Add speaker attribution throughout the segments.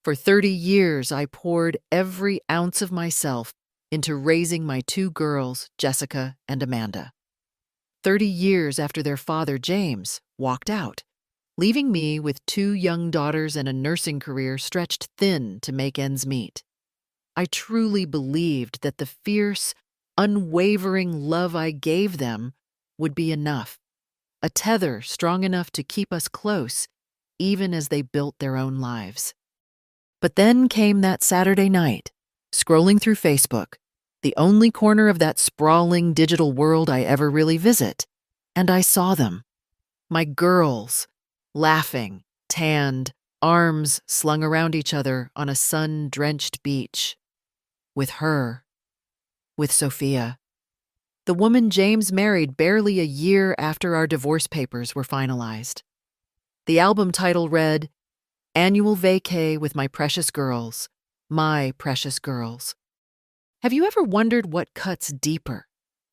Speaker 1: For 30 years, I poured every ounce of myself into raising my two girls, Jessica and Amanda. 30 years after their father, James, walked out, leaving me with two young daughters and a nursing career stretched thin to make ends meet. I truly believed that the fierce, unwavering love I gave them would be enough, a tether strong enough to keep us close, even as they built their own lives. But then came that Saturday night, scrolling through Facebook, the only corner of that sprawling digital world I ever really visit, and I saw them. My girls, laughing, tanned, arms slung around each other on a sun-drenched beach. With her. With Sophia. The woman James married barely a year after our divorce papers were finalized. The album title read, "Annual Vacay with My Precious Girls, My Precious Girls." Have you ever wondered what cuts deeper?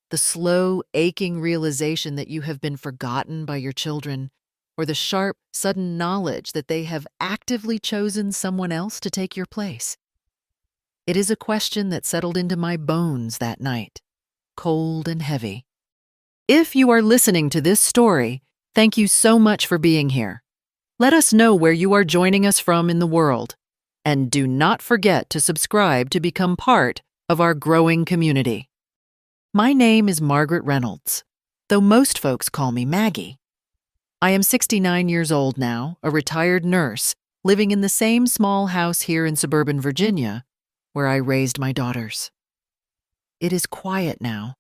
Speaker 1: The slow, aching realization that you have been forgotten by your children, or the sharp, sudden knowledge that they have actively chosen someone else to take your place? It is a question that settled into my bones that night, cold and heavy. If you are listening to this story, thank you so much for being here. Let us know where you are joining us from in the world, and do not forget to subscribe to become part of our growing community. My name is Margaret Reynolds, though most folks call me Maggie. I am 69 years old now, a retired nurse, living in the same small house here in suburban Virginia, where I raised my daughters. It is quiet now,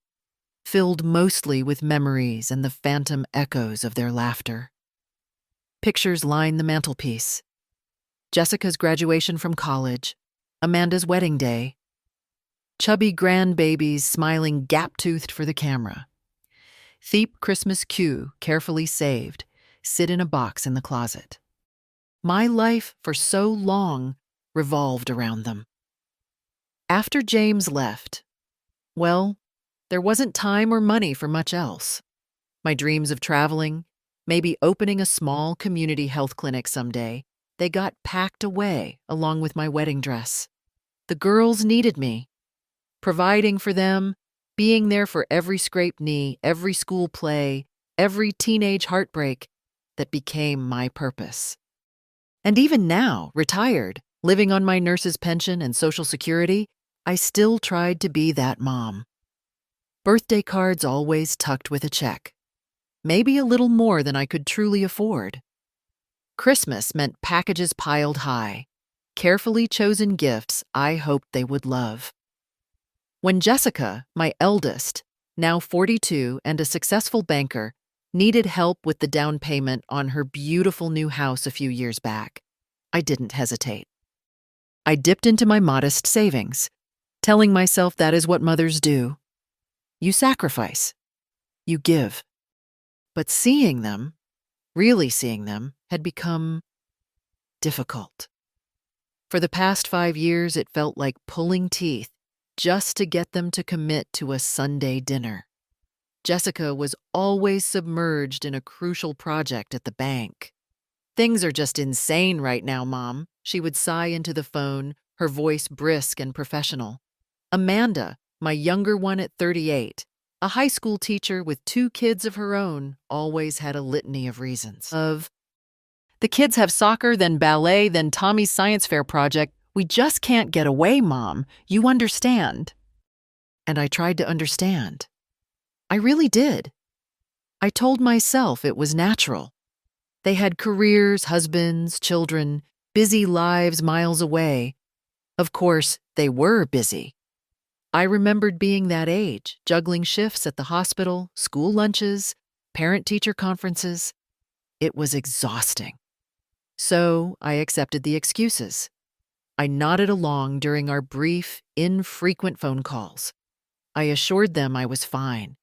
Speaker 1: filled mostly with memories and the phantom echoes of their laughter. Pictures line the mantelpiece. Jessica's graduation from college, Amanda's wedding day, chubby grandbabies smiling gap-toothed for the camera. Theep Christmas cue, carefully saved, sit in a box in the closet. My life for so long revolved around them. After James left, well, there wasn't time or money for much else. My dreams of traveling, maybe opening a small community health clinic someday, they got packed away along with my wedding dress. The girls needed me. Providing for them, being there for every scraped knee, every school play, every teenage heartbreak that became my purpose. And even now, retired, living on my nurse's pension and Social Security, I still tried to be that mom. Birthday cards always tucked with a check. Maybe a little more than I could truly afford. Christmas meant packages piled high, carefully chosen gifts I hoped they would love. When Jessica, my eldest, now 42 and a successful banker, needed help with the down payment on her beautiful new house a few years back, I didn't hesitate. I dipped into my modest savings, telling myself that is what mothers do. You sacrifice. You give. But seeing them, really seeing them, had become difficult. For the past 5 years, it felt like pulling teeth just to get them to commit to a Sunday dinner. Jessica was always submerged in a crucial project at the bank. "Things are just insane right now, Mom," she would sigh into the phone, her voice brisk and professional. Amanda, my younger one at 38, a high school teacher with 2 kids of her own, always had a litany of reasons. The kids have soccer, then ballet, then Tommy's science fair project. We just can't get away, Mom. You understand. And I tried to understand. I really did. I told myself it was natural. They had careers, husbands, children, busy lives miles away. Of course, they were busy. I remembered being that age, juggling shifts at the hospital, school lunches, parent-teacher conferences. It was exhausting. So I accepted the excuses. I nodded along during our brief, infrequent phone calls. I assured them I was fine.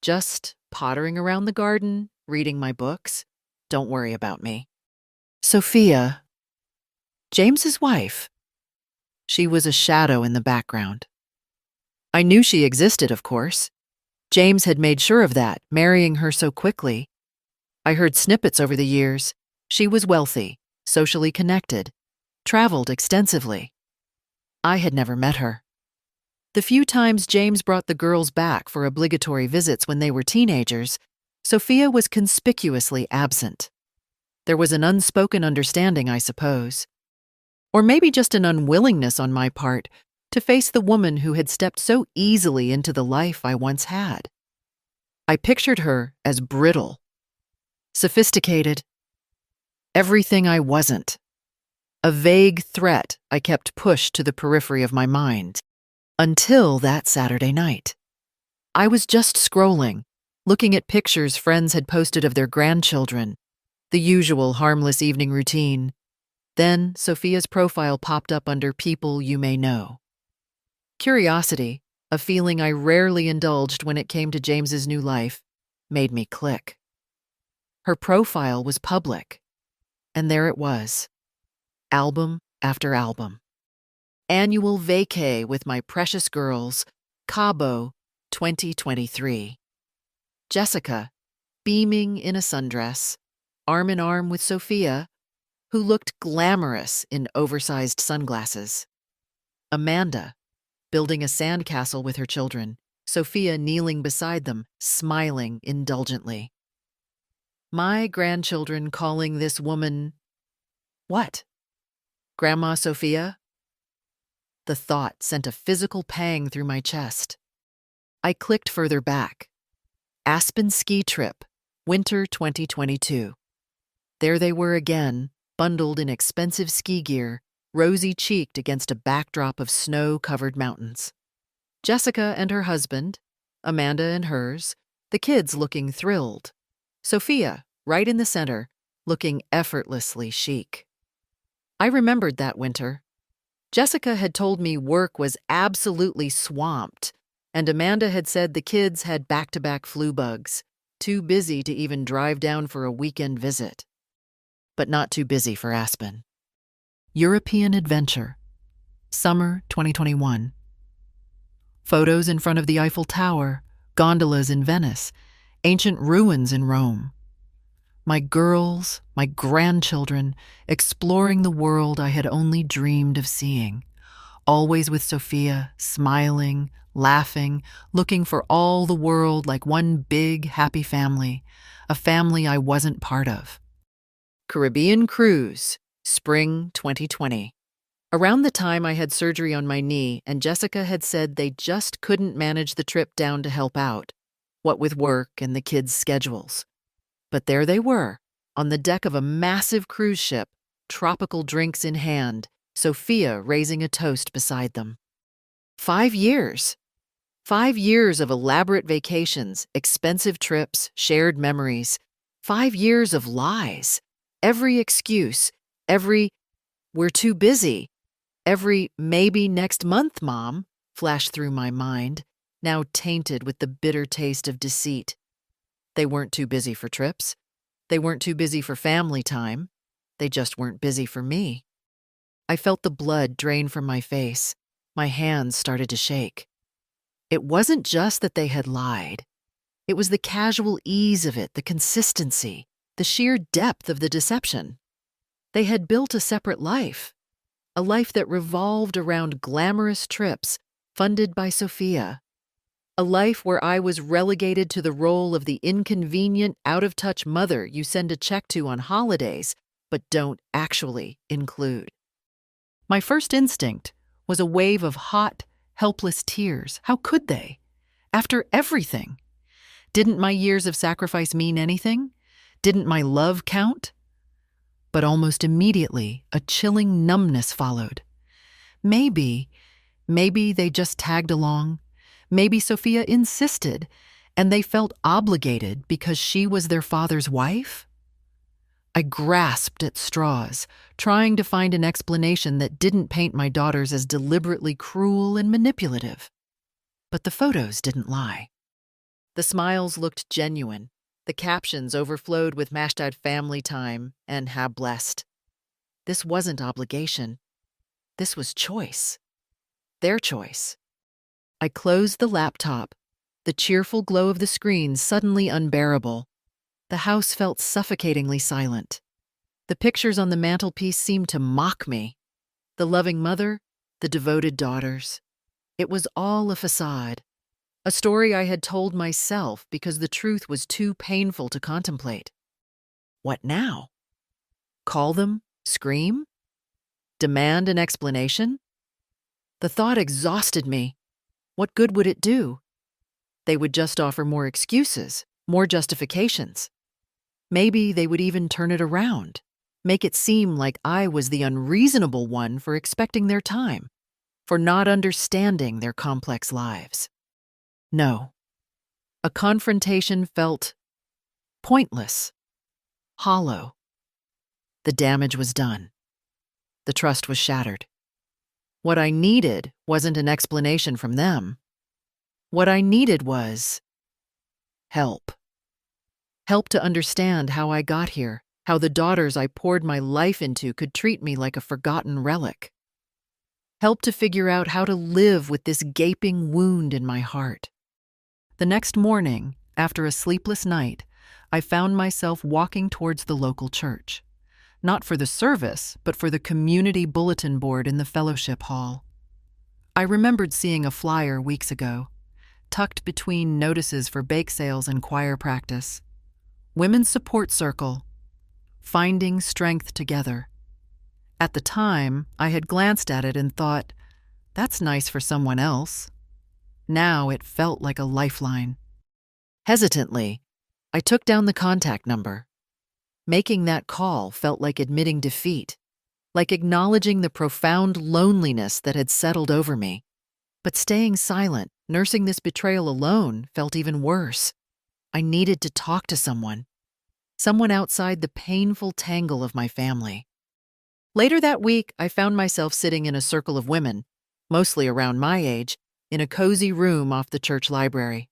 Speaker 1: Just pottering around the garden, reading my books. Don't worry about me. Sophia, James's wife. She was a shadow in the background. I knew she existed, of course. James had made sure of that, marrying her so quickly. I heard snippets over the years. She was wealthy, socially connected, traveled extensively. I had never met her. The few times James brought the girls back for obligatory visits when they were teenagers, Sophia was conspicuously absent. There was an unspoken understanding, I suppose. Or maybe just an unwillingness on my part to face the woman who had stepped so easily into the life I once had. I pictured her as brittle, sophisticated, everything I wasn't. A vague threat I kept pushed to the periphery of my mind. Until that Saturday night. I was just scrolling, looking at pictures friends had posted of their grandchildren, the usual harmless evening routine. Then Sophia's profile popped up under People You May Know. Curiosity, a feeling I rarely indulged when it came to James's new life, made me click. Her profile was public, and there it was, album after album. Annual vacay with my precious girls, Cabo 2023. Jessica, beaming in a sundress, arm in arm with Sophia, who looked glamorous in oversized sunglasses. Amanda, building a sandcastle with her children, Sophia kneeling beside them, smiling indulgently. My grandchildren calling this woman, what? Grandma Sophia? The thought sent a physical pang through my chest. I clicked further back. Aspen ski trip, winter 2022. There they were again, bundled in expensive ski gear, rosy-cheeked against a backdrop of snow-covered mountains. Jessica and her husband, Amanda and hers, the kids looking thrilled. Sophia, right in the center, looking effortlessly chic. I remembered that winter. Jessica had told me work was absolutely swamped, and Amanda had said the kids had back-to-back flu bugs, too busy to even drive down for a weekend visit. But not too busy for Aspen. European adventure. Summer 2021. Photos in front of the Eiffel Tower, gondolas in Venice, ancient ruins in Rome. My girls, my grandchildren, exploring the world I had only dreamed of seeing. Always with Sophia, smiling, laughing, looking for all the world like one big, happy family, a family I wasn't part of. Caribbean cruise, spring 2020. Around the time I had surgery on my knee and Jessica had said they just couldn't manage the trip down to help out, what with work and the kids' schedules. But there they were, on the deck of a massive cruise ship, tropical drinks in hand, Sophia raising a toast beside them. 5 years. 5 years of elaborate vacations, expensive trips, shared memories. 5 years of lies. Every excuse, every, we're too busy, every maybe next month, Mom, flashed through my mind, now tainted with the bitter taste of deceit. They weren't too busy for trips. They weren't too busy for family time. They just weren't busy for me. I felt the blood drain from my face. My hands started to shake. It wasn't just that they had lied. It was the casual ease of it, the consistency, the sheer depth of the deception. They had built a separate life, a life that revolved around glamorous trips funded by Sophia. A life where I was relegated to the role of the inconvenient, out-of-touch mother you send a check to on holidays, but don't actually include. My first instinct was a wave of hot, helpless tears. How could they? After everything. Didn't my years of sacrifice mean anything? Didn't my love count? But almost immediately, a chilling numbness followed. Maybe they just tagged along. Maybe Sophia insisted, and they felt obligated because she was their father's wife? I grasped at straws, trying to find an explanation that didn't paint my daughters as deliberately cruel and manipulative. But the photos didn't lie. The smiles looked genuine. The captions overflowed with #, family time, and how blessed. This wasn't obligation. This was choice. Their choice. I closed the laptop, the cheerful glow of the screen suddenly unbearable. The house felt suffocatingly silent. The pictures on the mantelpiece seemed to mock me. The loving mother, the devoted daughters. It was all a facade, a story I had told myself because the truth was too painful to contemplate. What now? Call them? Scream? Demand an explanation? The thought exhausted me. What good would it do? They would just offer more excuses, more justifications. Maybe they would even turn it around, make it seem like I was the unreasonable one for expecting their time, for not understanding their complex lives. No. A confrontation felt pointless, hollow. The damage was done. The trust was shattered. What I needed wasn't an explanation from them. What I needed was help. Help to understand how I got here, how the daughters I poured my life into could treat me like a forgotten relic. Help to figure out how to live with this gaping wound in my heart. The next morning, after a sleepless night, I found myself walking towards the local church. Not for the service, but for the community bulletin board in the fellowship hall. I remembered seeing a flyer weeks ago, tucked between notices for bake sales and choir practice. Women's Support Circle, Finding Strength Together. At the time, I had glanced at it and thought, that's nice for someone else. Now it felt like a lifeline. Hesitantly, I took down the contact number. Making that call felt like admitting defeat, like acknowledging the profound loneliness that had settled over me. But staying silent, nursing this betrayal alone, felt even worse. I needed to talk to someone outside the painful tangle of my family. Later that week, I found myself sitting in a circle of women, mostly around my age, in a cozy room off the church library.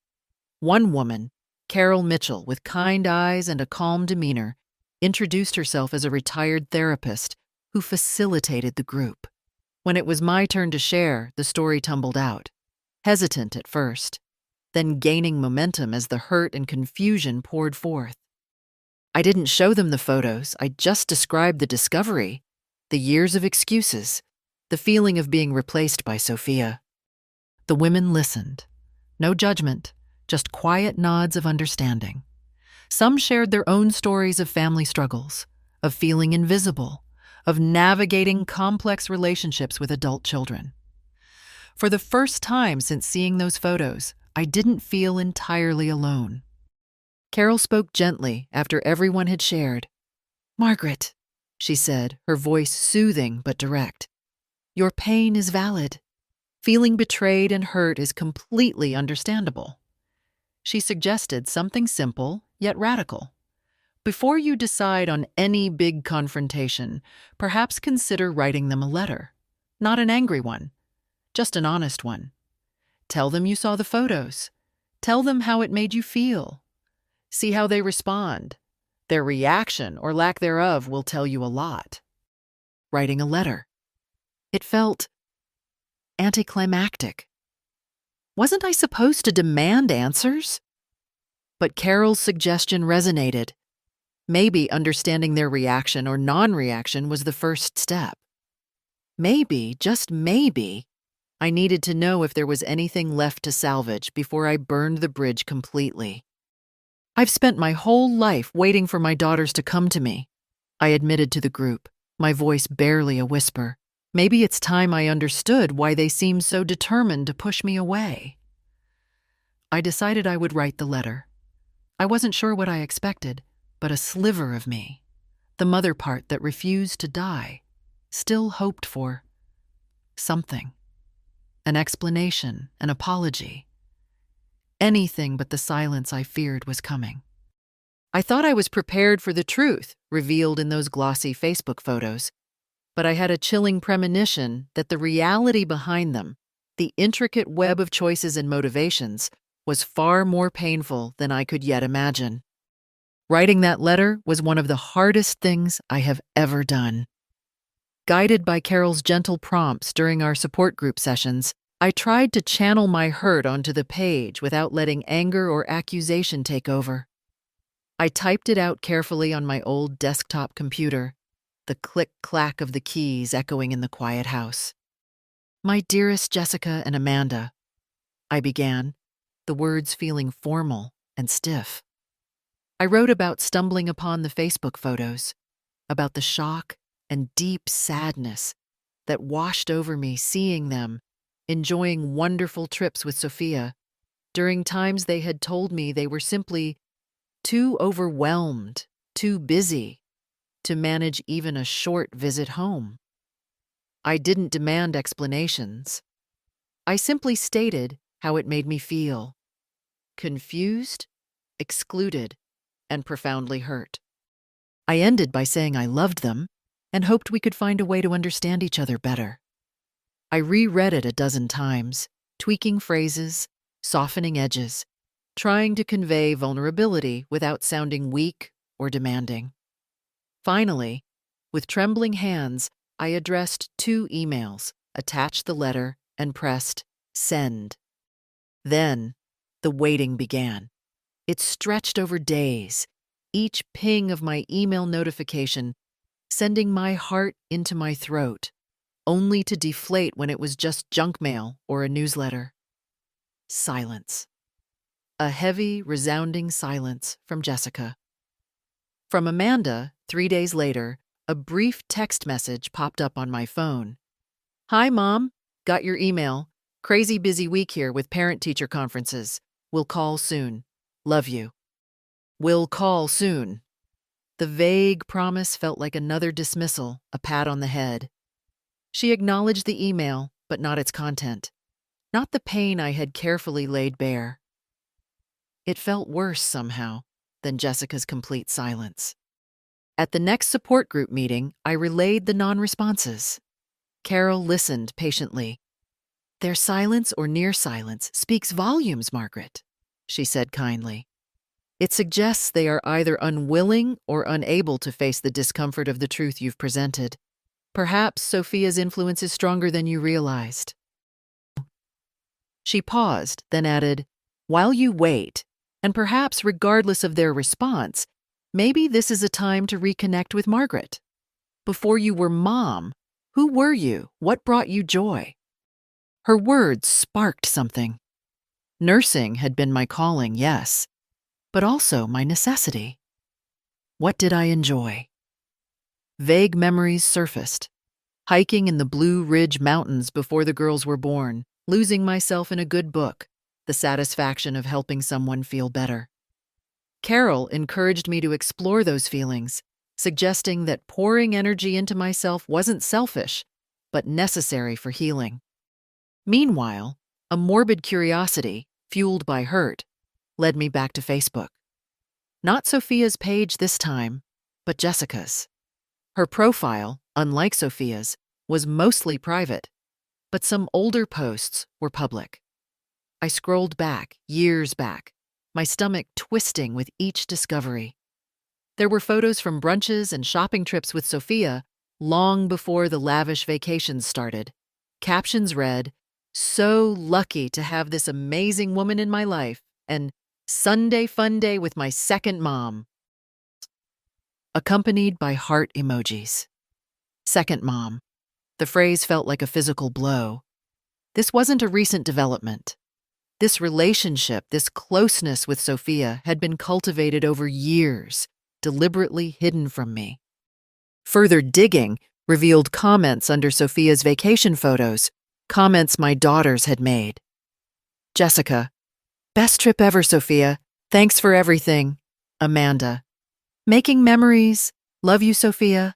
Speaker 1: One woman, Carol Mitchell, with kind eyes and a calm demeanor, introduced herself as a retired therapist who facilitated the group. When it was my turn to share, the story tumbled out, hesitant at first, then gaining momentum as the hurt and confusion poured forth. I didn't show them the photos, I just described the discovery, the years of excuses, the feeling of being replaced by Sophia. The women listened. No judgment, just quiet nods of understanding. Some shared their own stories of family struggles, of feeling invisible, of navigating complex relationships with adult children. For the first time since seeing those photos, I didn't feel entirely alone. Carol spoke gently after everyone had shared. "Margaret," she said, her voice soothing but direct, "your pain is valid. Feeling betrayed and hurt is completely understandable." She suggested something simple, yet radical. Before you decide on any big confrontation, perhaps consider writing them a letter. Not an angry one, just an honest one. Tell them you saw the photos. Tell them how it made you feel. See how they respond. Their reaction or lack thereof will tell you a lot. Writing a letter. It felt anticlimactic. Wasn't I supposed to demand answers? But Carol's suggestion resonated. Maybe understanding their reaction or non-reaction was the first step. Maybe, just maybe, I needed to know if there was anything left to salvage before I burned the bridge completely. "I've spent my whole life waiting for my daughters to come to me," I admitted to the group, my voice barely a whisper. Maybe it's time I understood why they seemed so determined to push me away. I decided I would write the letter. I wasn't sure what I expected, but a sliver of me, the mother part that refused to die, still hoped for something. An explanation, an apology. Anything but the silence I feared was coming. I thought I was prepared for the truth revealed in those glossy Facebook photos, but I had a chilling premonition that the reality behind them, the intricate web of choices and motivations, was far more painful than I could yet imagine. Writing that letter was one of the hardest things I have ever done. Guided by Carol's gentle prompts during our support group sessions, I tried to channel my hurt onto the page without letting anger or accusation take over. I typed it out carefully on my old desktop computer, the click-clack of the keys echoing in the quiet house. "My dearest Jessica and Amanda," I began, the words feeling formal and stiff. I wrote about stumbling upon the Facebook photos, about the shock and deep sadness that washed over me seeing them enjoying wonderful trips with Sophia during times they had told me they were simply too overwhelmed, too busy to manage even a short visit home. I didn't demand explanations. I simply stated how it made me feel: confused, excluded, and profoundly hurt. I ended by saying I loved them and hoped we could find a way to understand each other better. I reread it a dozen times, tweaking phrases, softening edges, trying to convey vulnerability without sounding weak or demanding. Finally, with trembling hands, I addressed 2 emails, attached the letter, and pressed send. Then, the waiting began. It stretched over days, each ping of my email notification sending my heart into my throat, only to deflate when it was just junk mail or a newsletter. Silence. A heavy, resounding silence from Jessica. From Amanda, 3 days later, a brief text message popped up on my phone. "Hi, Mom. Got your email. Crazy busy week here with parent-teacher conferences. Will call soon. Love you." Will call soon. The vague promise felt like another dismissal, a pat on the head. She acknowledged the email, but not its content. Not the pain I had carefully laid bare. It felt worse, somehow, than Jessica's complete silence. At the next support group meeting, I relayed the non-responses. Carol listened patiently. "Their silence or near silence speaks volumes, Margaret," she said kindly. "It suggests they are either unwilling or unable to face the discomfort of the truth you've presented. Perhaps Sophia's influence is stronger than you realized." She paused, then added, "While you wait, and perhaps regardless of their response, maybe this is a time to reconnect with Margaret. Before you were Mom, who were you? What brought you joy?" Her words sparked something. Nursing had been my calling, yes, but also my necessity. What did I enjoy? Vague memories surfaced. Hiking in the Blue Ridge Mountains before the girls were born, losing myself in a good book, the satisfaction of helping someone feel better. Carol encouraged me to explore those feelings, suggesting that pouring energy into myself wasn't selfish, but necessary for healing. Meanwhile, a morbid curiosity, fueled by hurt, led me back to Facebook. Not Sophia's page this time, but Jessica's. Her profile, unlike Sophia's, was mostly private, but some older posts were public. I scrolled back, years back, my stomach twisting with each discovery. There were photos from brunches and shopping trips with Sophia long before the lavish vacations started. Captions read, "So lucky to have this amazing woman in my life," and "Sunday fun day with my second mom," accompanied by heart emojis. Second mom. The phrase felt like a physical blow. This wasn't a recent development. This relationship, this closeness with Sophia had been cultivated over years, deliberately hidden from me. Further digging revealed comments under Sophia's vacation photos, comments my daughters had made. Jessica, "Best trip ever, Sophia. Thanks for everything." Amanda, "Making memories. Love you, Sophia."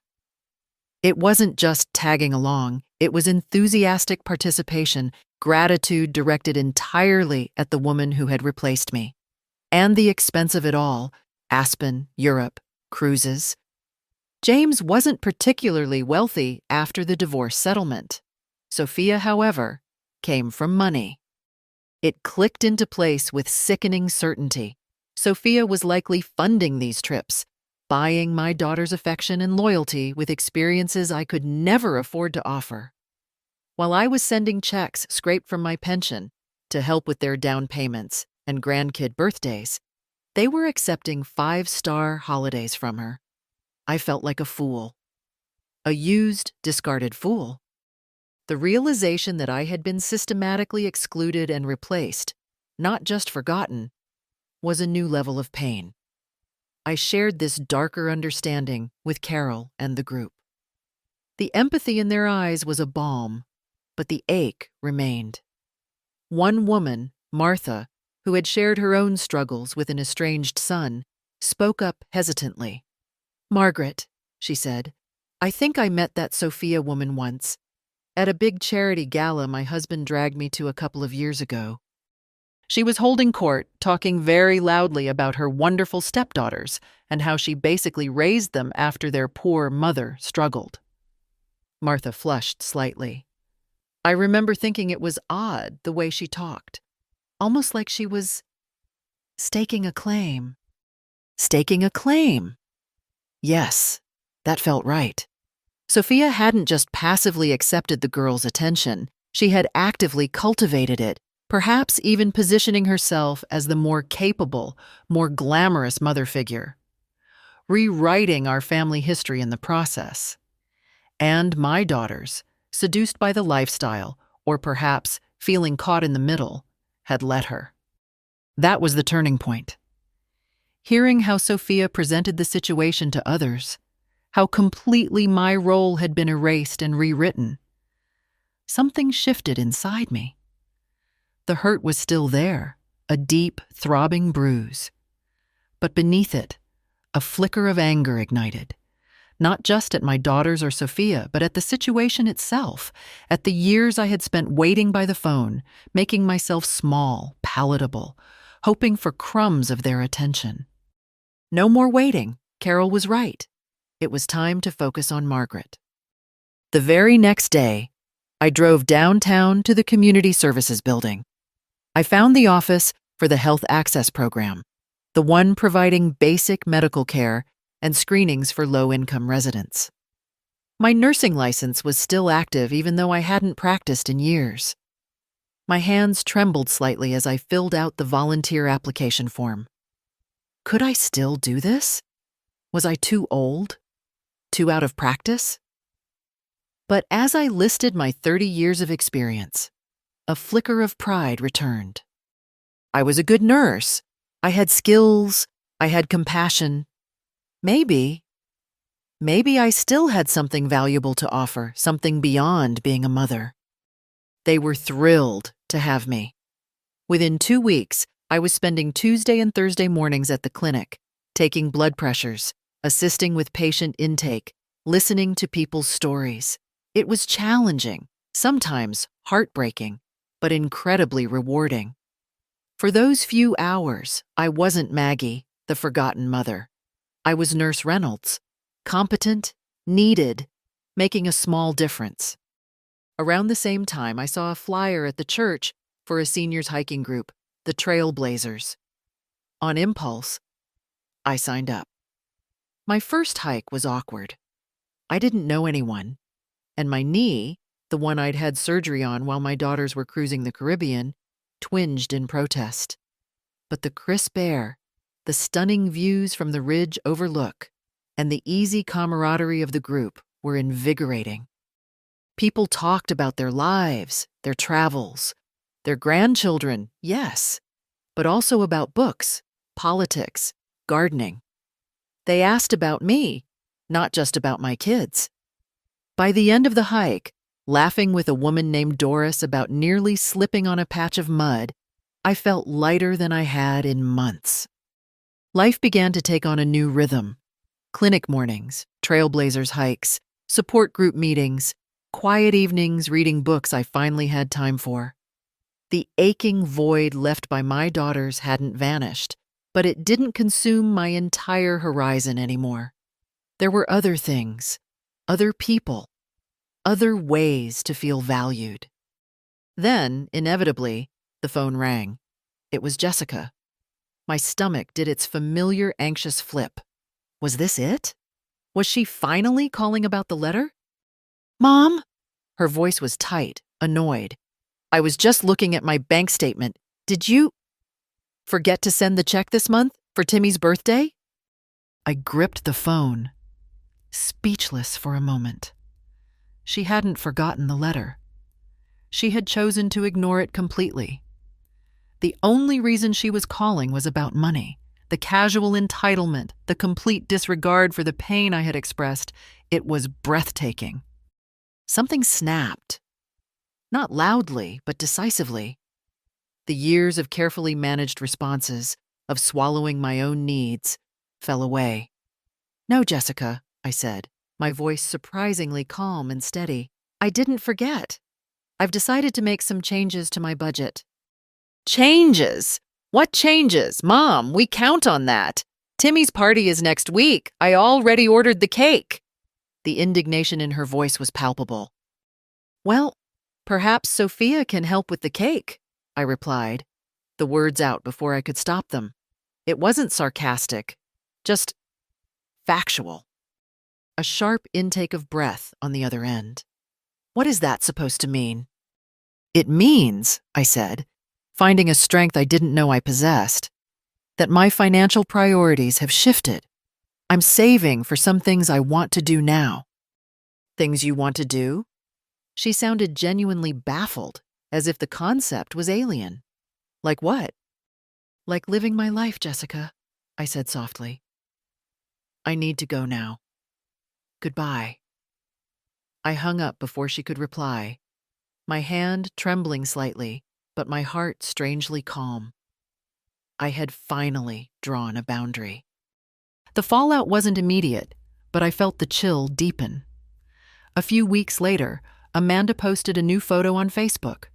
Speaker 1: It wasn't just tagging along, it was enthusiastic participation, gratitude directed entirely at the woman who had replaced me. And the expense of it all, Aspen, Europe, cruises. James wasn't particularly wealthy after the divorce settlement. Sophia, however, came from money. It clicked into place with sickening certainty. Sophia was likely funding these trips, buying my daughter's affection and loyalty with experiences I could never afford to offer. While I was sending checks scraped from my pension to help with their down payments and grandkid birthdays, they were accepting 5-star holidays from her. I felt like a fool. a used, discarded fool. The realization that I had been systematically excluded and replaced, not just forgotten, was a new level of pain. I shared this darker understanding with Carol and the group. The empathy in their eyes was a balm, but the ache remained. One woman, Martha, who had shared her own struggles with an estranged son, spoke up hesitantly. "Margaret," she said, "I think I met that Sophia woman once. At a big charity gala my husband dragged me to a couple of years ago." She was holding court, talking very loudly about her wonderful stepdaughters and how she basically raised them after their poor mother struggled. Martha flushed slightly. I remember thinking it was odd the way she talked, almost like she was staking a claim. Staking a claim. Yes, that felt right. Sophia hadn't just passively accepted the girls' attention, she had actively cultivated it, perhaps even positioning herself as the more capable, more glamorous mother figure, rewriting our family history in the process. And my daughters, seduced by the lifestyle, or perhaps feeling caught in the middle, had let her. That was the turning point. Hearing how Sophia presented the situation to others, how completely my role had been erased and rewritten, something shifted inside me. The hurt was still there, a deep, throbbing bruise. But beneath it, a flicker of anger ignited, not just at my daughters or Sophia, but at the situation itself, at the years I had spent waiting by the phone, making myself small, palatable, hoping for crumbs of their attention. No more waiting. Carol was right. It was time to focus on Margaret. The very next day, I drove downtown to the Community Services Building. I found the office for the Health Access Program, the one providing basic medical care and screenings for low-income residents. My nursing license was still active even though I hadn't practiced in years. My hands trembled slightly as I filled out the volunteer application form. Could I still do this? Was I too old? Too out of practice? But as I listed my 30 years of experience, a flicker of pride returned. I was a good nurse. I had skills. I had compassion. Maybe I still had something valuable to offer, something beyond being a mother. They were thrilled to have me. Within 2 weeks, I was spending Tuesday and Thursday mornings at the clinic, taking blood pressures, assisting with patient intake, listening to people's stories. It was challenging, sometimes heartbreaking, but incredibly rewarding. For those few hours, I wasn't Maggie, the forgotten mother. I was Nurse Reynolds, competent, needed, making a small difference. Around the same time, I saw a flyer at the church for a seniors hiking group, the Trailblazers. On impulse, I signed up. My first hike was awkward. I didn't know anyone, and my knee, the one I'd had surgery on while my daughters were cruising the Caribbean, twinged in protest. But the crisp air, the stunning views from the ridge overlook, and the easy camaraderie of the group were invigorating. People talked about their lives, their travels, their grandchildren, yes, but also about books, politics, gardening. They asked about me, not just about my kids. By the end of the hike, laughing with a woman named Doris about nearly slipping on a patch of mud, I felt lighter than I had in months. Life began to take on a new rhythm. Clinic mornings, Trailblazers hikes, support group meetings, quiet evenings reading books I finally had time for. The aching void left by my daughters hadn't vanished, but it didn't consume my entire horizon anymore. There were other things, other people, other ways to feel valued. Then, inevitably, the phone rang. It was Jessica. My stomach did its familiar anxious flip. Was this it? Was she finally calling about the letter? "Mom?" Her voice was tight, annoyed. "I was just looking at my bank statement. Did you forget to send the check this month for Timmy's birthday?" I gripped the phone. speechless for a moment. She hadn't forgotten the letter. She had chosen to ignore it completely. The only reason she was calling was about money, the casual entitlement, the complete disregard for the pain I had expressed. It was breathtaking. Something snapped. Not loudly, but decisively. The years of carefully managed responses, of swallowing my own needs, fell away. "No, Jessica," I said, my voice surprisingly calm and steady. "I didn't forget. I've decided to make some changes to my budget." "Changes? What changes? Mom, we count on that. Timmy's party is next week. I already ordered the cake." The indignation in her voice was palpable. "Well, perhaps Sophia can help with the cake," I replied, the words out before I could stop them. It wasn't sarcastic, just factual. A sharp intake of breath on the other end. "What is that supposed to mean?" "It means," I said, finding a strength I didn't know I possessed, "that my financial priorities have shifted. I'm saving for some things I want to do now." "Things you want to do?" She sounded genuinely baffled, as if the concept was alien. "Like what?" "Like living my life, Jessica," I said softly. "I need to go now. Goodbye." I hung up before she could reply, my hand trembling slightly, but my heart strangely calm. I had finally drawn a boundary. The fallout wasn't immediate, but I felt the chill deepen. A few weeks later, Amanda posted a new photo on Facebook.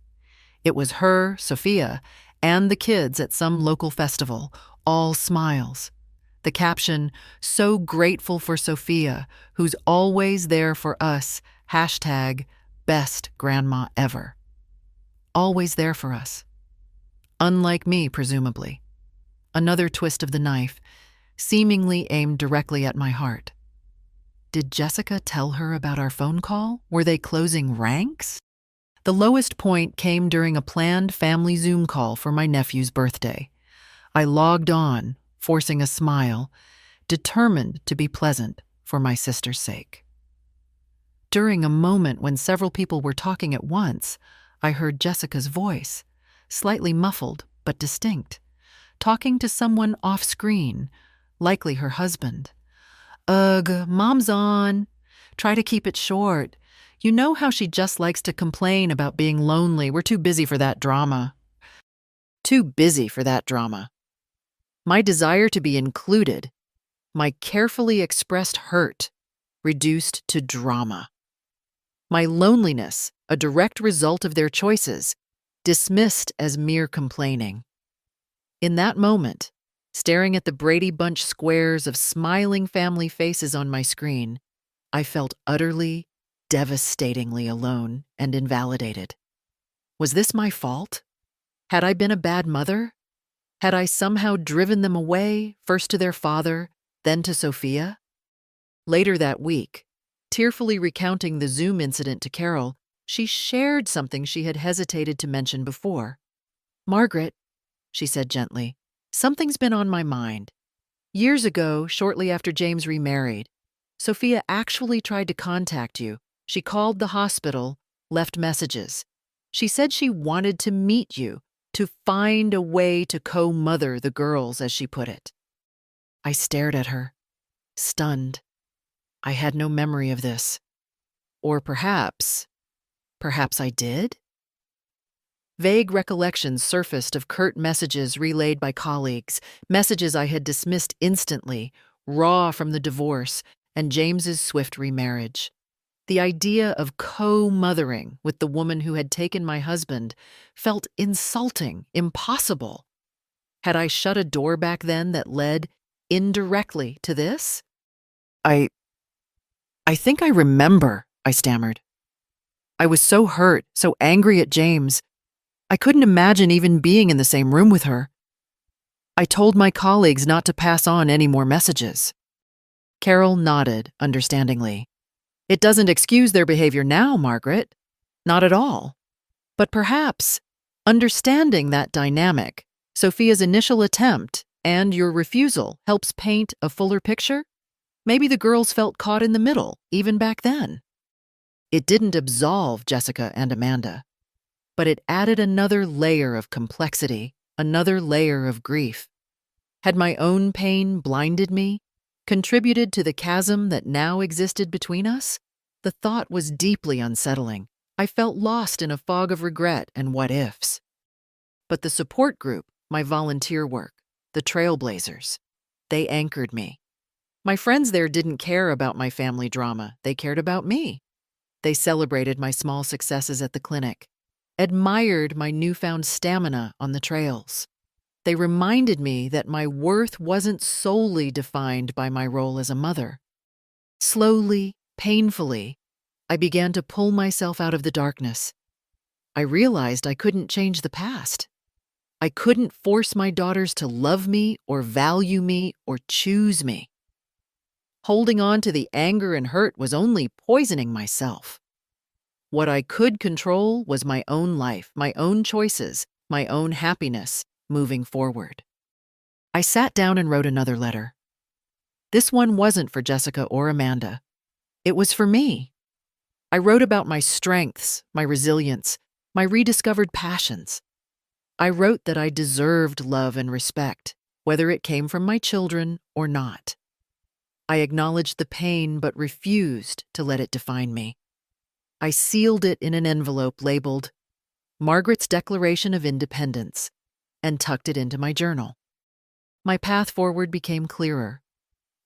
Speaker 1: It was her, Sophia, and the kids at some local festival, all smiles. The caption, "So grateful for Sophia, who's always there for us, #best grandma ever." Always there for us. Unlike me, presumably. Another twist of the knife, seemingly aimed directly at my heart. Did Jessica tell her about our phone call? Were they closing ranks? The lowest point came during a planned family Zoom call for my nephew's birthday. I logged on, forcing a smile, determined to be pleasant for my sister's sake. During a moment when several people were talking at once, I heard Jessica's voice, slightly muffled but distinct, talking to someone off-screen, likely her husband. "Ugh, Mom's on. Try to keep it short. You know how she just likes to complain about being lonely. We're too busy for that drama." Too busy for that drama. My desire to be included, my carefully expressed hurt, reduced to drama. My loneliness, a direct result of their choices, dismissed as mere complaining. In that moment, staring at the Brady Bunch squares of smiling family faces on my screen, I felt utterly, devastatingly alone and invalidated. Was this my fault? Had I been a bad mother? Had I somehow driven them away, first to their father, then to Sophia? Later that week, tearfully recounting the Zoom incident to Carol, she shared something she had hesitated to mention before. "Margaret," she said gently, "something's been on my mind. Years ago, shortly after James remarried, Sophia actually tried to contact you. She called the hospital, left messages. She said she wanted to meet you, to find a way to co-mother the girls, as she put it." I stared at her, stunned. I had no memory of this. Or perhaps I did? Vague recollections surfaced of curt messages relayed by colleagues, messages I had dismissed instantly, raw from the divorce and James's swift remarriage. The idea of co-mothering with the woman who had taken my husband felt insulting, impossible. Had I shut a door back then that led indirectly to this? I think I remember, I stammered. I was so hurt, so angry at James. I couldn't imagine even being in the same room with her. I told my colleagues not to pass on any more messages. Carol nodded understandingly. "It doesn't excuse their behavior now, Margaret. Not at all. But perhaps, understanding that dynamic, Sophia's initial attempt and your refusal helps paint a fuller picture? Maybe the girls felt caught in the middle, even back then. It didn't absolve Jessica and Amanda, but it added another layer of complexity, another layer of grief. Had my own pain blinded me, contributed to the chasm that now existed between us? The thought was deeply unsettling. I felt lost in a fog of regret and what-ifs. But the support group, my volunteer work, the trailblazers, they anchored me. My friends there didn't care about my family drama. They cared about me. They celebrated my small successes at the clinic, admired my newfound stamina on the trails. They reminded me that my worth wasn't solely defined by my role as a mother. Slowly, painfully, I began to pull myself out of the darkness. I realized I couldn't change the past. I couldn't force my daughters to love me or value me or choose me. Holding on to the anger and hurt was only poisoning myself. What I could control was my own life, my own choices, my own happiness moving forward. I sat down and wrote another letter. This one wasn't for Jessica or Amanda. It was for me. I wrote about my strengths, my resilience, my rediscovered passions. I wrote that I deserved love and respect, whether it came from my children or not. I acknowledged the pain but refused to let it define me. I sealed it in an envelope labeled Margaret's Declaration of Independence and tucked it into my journal. My path forward became clearer.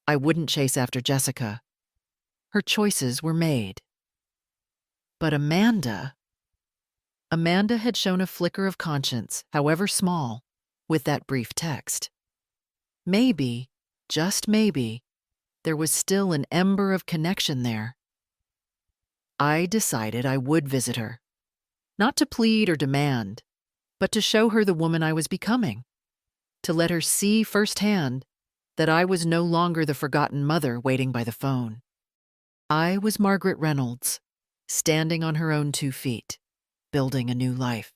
Speaker 1: I wouldn't chase after Jessica. Her choices were made. But Amanda had shown a flicker of conscience, however small, with that brief text. Maybe, just maybe, there was still an ember of connection there. I decided I would visit her, not to plead or demand, but to show her the woman I was becoming, to let her see firsthand that I was no longer the forgotten mother waiting by the phone. I was Margaret Reynolds, standing on her own 2 feet, building a new life.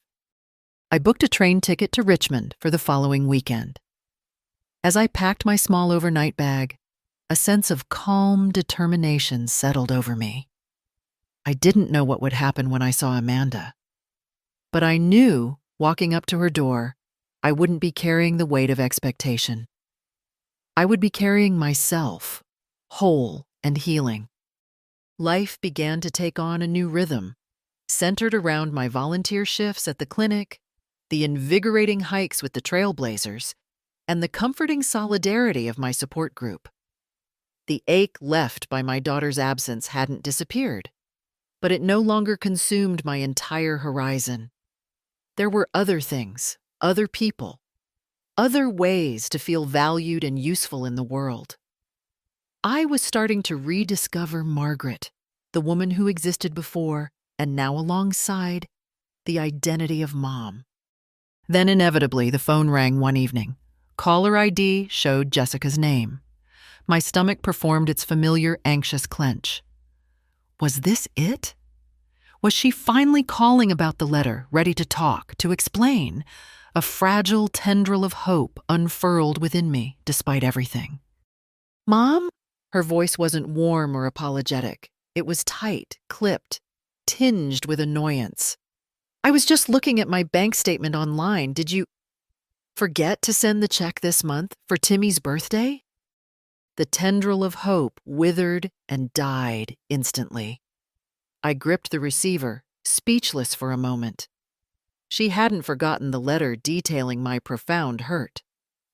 Speaker 1: I booked a train ticket to Richmond for the following weekend. As I packed my small overnight bag, a sense of calm determination settled over me. I didn't know what would happen when I saw Amanda, but I knew, walking up to her door, I wouldn't be carrying the weight of expectation. I would be carrying myself, whole and healing. Life began to take on a new rhythm, centered around my volunteer shifts at the clinic, the invigorating hikes with the trailblazers, and the comforting solidarity of my support group. The ache left by my daughter's absence hadn't disappeared, but it no longer consumed my entire horizon. There were other things, other people, other ways to feel valued and useful in the world. I was starting to rediscover Margaret, the woman who existed before and now alongside the identity of mom. Then inevitably the phone rang one evening. Caller ID showed Jessica's name. My stomach performed its familiar anxious clench. Was this it? Was she finally calling about the letter, ready to talk, to explain? A fragile tendril of hope unfurled within me, despite everything. Mom? Her voice wasn't warm or apologetic. It was tight, clipped, tinged with annoyance. I was just looking at my bank statement online. Did you forget to send the check this month for Timmy's birthday? The tendril of hope withered and died instantly. I gripped the receiver, speechless for a moment. She hadn't forgotten the letter detailing my profound hurt.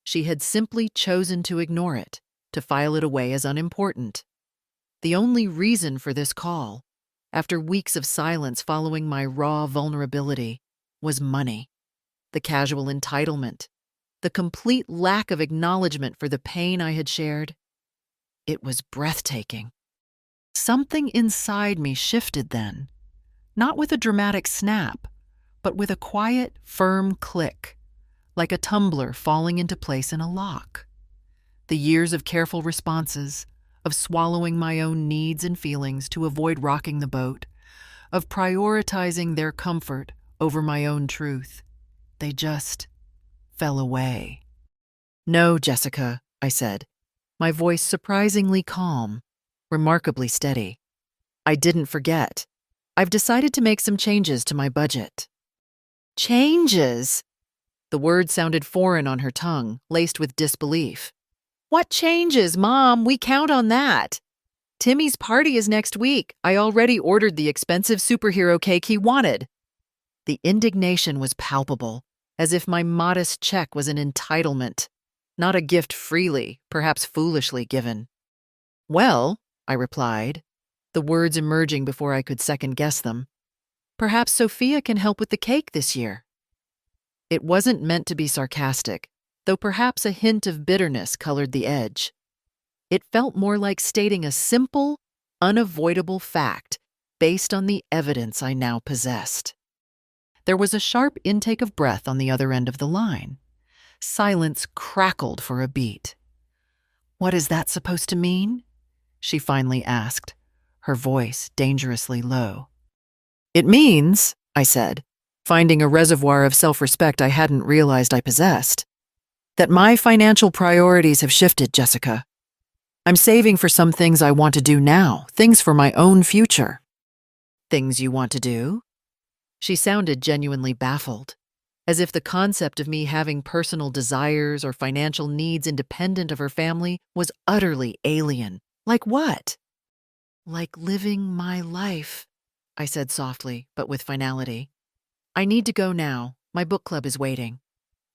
Speaker 1: She had simply chosen to ignore it, to file it away as unimportant. The only reason for this call, after weeks of silence following my raw vulnerability, was money. The casual entitlement, the complete lack of acknowledgement for the pain I had shared. It was breathtaking. Something inside me shifted then, not with a dramatic snap, but with a quiet, firm click, like a tumbler falling into place in a lock. The years of careful responses, of swallowing my own needs and feelings to avoid rocking the boat, of prioritizing their comfort over my own truth, they just fell away. No, Jessica, I said. my voice surprisingly calm, remarkably steady. I didn't forget. I've decided to make some changes to my budget. Changes? The word sounded foreign on her tongue, laced with disbelief. What changes, Mom? We count on that. Timmy's party is next week. I already ordered the expensive superhero cake he wanted. The indignation was palpable, as if my modest check was an entitlement, not a gift freely, perhaps foolishly given. Well, I replied, the words emerging before I could second-guess them, perhaps Sophia can help with the cake this year. It wasn't meant to be sarcastic, though perhaps a hint of bitterness colored the edge. It felt more like stating a simple, unavoidable fact based on the evidence I now possessed. There was a sharp intake of breath on the other end of the line. Silence crackled for a beat. "What is that supposed to mean?" she finally asked, her voice dangerously low. "It means," I said, finding a reservoir of self-respect I hadn't realized I possessed, "that my financial priorities have shifted, Jessica. I'm saving for some things I want to do now, things for my own future." "Things you want to do?" She sounded genuinely baffled, as if the concept of me having personal desires or financial needs independent of her family was utterly alien. Like what? "Like living my life," I said softly, but with finality. "I need to go now. My book club is waiting."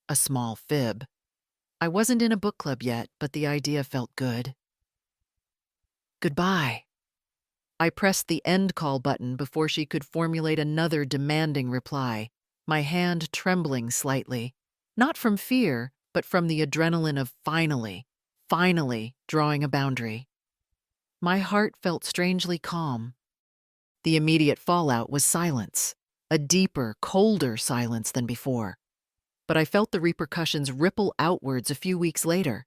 Speaker 1: A small fib. I wasn't in a book club yet, but the idea felt good. "Goodbye." I pressed the end call button before she could formulate another demanding reply, my hand trembling slightly, not from fear, but from the adrenaline of finally drawing a boundary. My heart felt strangely calm. The immediate fallout was silence, a deeper, colder silence than before. But I felt the repercussions ripple outwards a few weeks later.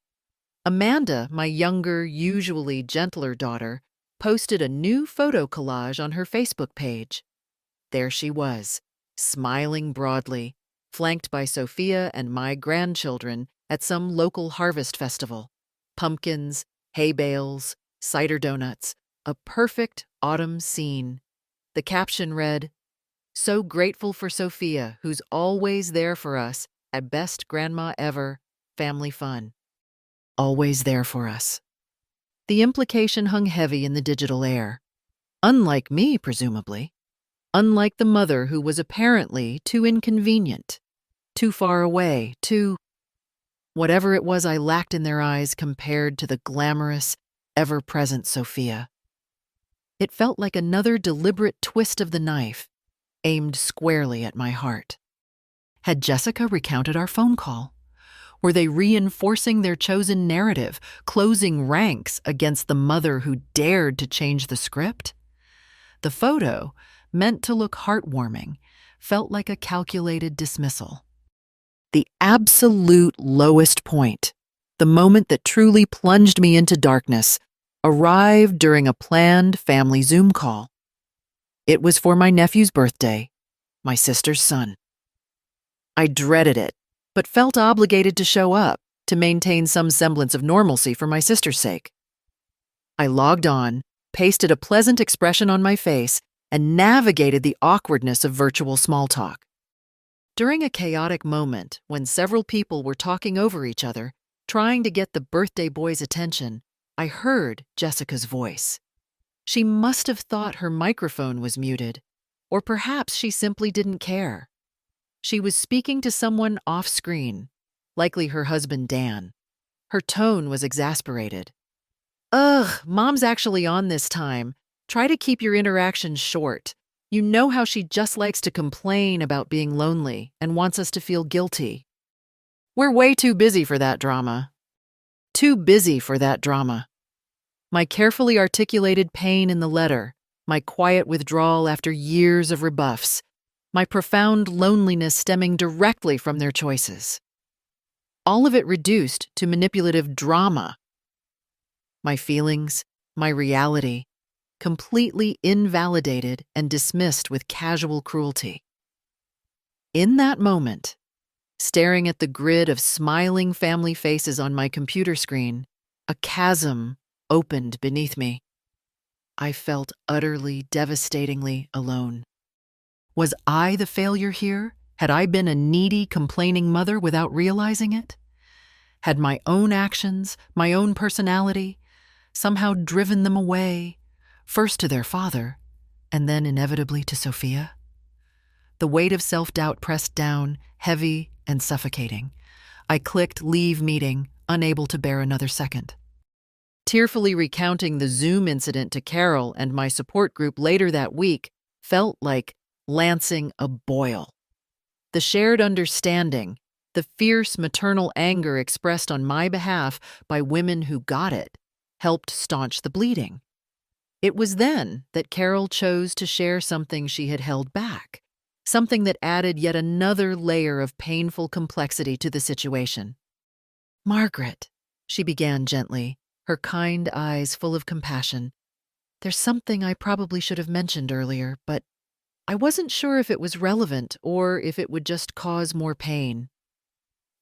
Speaker 1: Amanda, my younger, usually gentler daughter, posted a new photo collage on her Facebook page. There she was, smiling broadly, flanked by Sophia and my grandchildren at some local harvest festival. Pumpkins, hay bales, cider donuts, a perfect autumn scene. The caption read, "So grateful for Sophia, who's always there for us, at best grandma ever, family fun." Always there for us. The implication hung heavy in the digital air. Unlike me, presumably. Unlike the mother who was apparently too inconvenient, too far away, too... Whatever it was I lacked in their eyes compared to the glamorous, ever-present Sophia. It felt like another deliberate twist of the knife, aimed squarely at my heart. Had Jessica recounted our phone call? Were they reinforcing their chosen narrative, closing ranks against the mother who dared to change the script? The photo, meant to look heartwarming, felt like a calculated dismissal. The absolute lowest point, the moment that truly plunged me into darkness, arrived during a planned family Zoom call. It was for my nephew's birthday, my sister's son. I dreaded it, but felt obligated to show up, to maintain some semblance of normalcy for my sister's sake. I logged on, pasted a pleasant expression on my face, and navigated the awkwardness of virtual small talk. During a chaotic moment when several people were talking over each other, trying to get the birthday boy's attention, I heard Jessica's voice. She must have thought her microphone was muted, or perhaps she simply didn't care. She was speaking to someone off-screen, likely her husband Dan. Her tone was exasperated. "Ugh, Mom's actually on this time. Try to keep your interactions short. You know how she just likes to complain about being lonely and wants us to feel guilty. We're way too busy for that drama." Too busy for that drama. My carefully articulated pain in the letter, my quiet withdrawal after years of rebuffs, my profound loneliness stemming directly from their choices. All of it reduced to manipulative drama. My feelings, my reality, completely invalidated and dismissed with casual cruelty. In that moment, staring at the grid of smiling family faces on my computer screen, A chasm opened beneath me. I felt utterly, devastatingly alone. Was I the failure here? Had I been a needy, complaining mother without realizing it? Had my own actions, my own personality, somehow driven them away, first to their father, and then inevitably to Sophia? The weight of self-doubt pressed down, heavy and suffocating. I clicked leave meeting, unable to bear another second. Tearfully recounting the Zoom incident to Carol and my support group later that week felt like lancing a boil. The shared understanding, the fierce maternal anger expressed on my behalf by women who got it, helped staunch the bleeding. It was then that Carol chose to share something she had held back, something that added yet another layer of painful complexity to the situation. "Margaret," she began gently, her kind eyes full of compassion, "there's something I probably should have mentioned earlier, but I wasn't sure if it was relevant or if it would just cause more pain.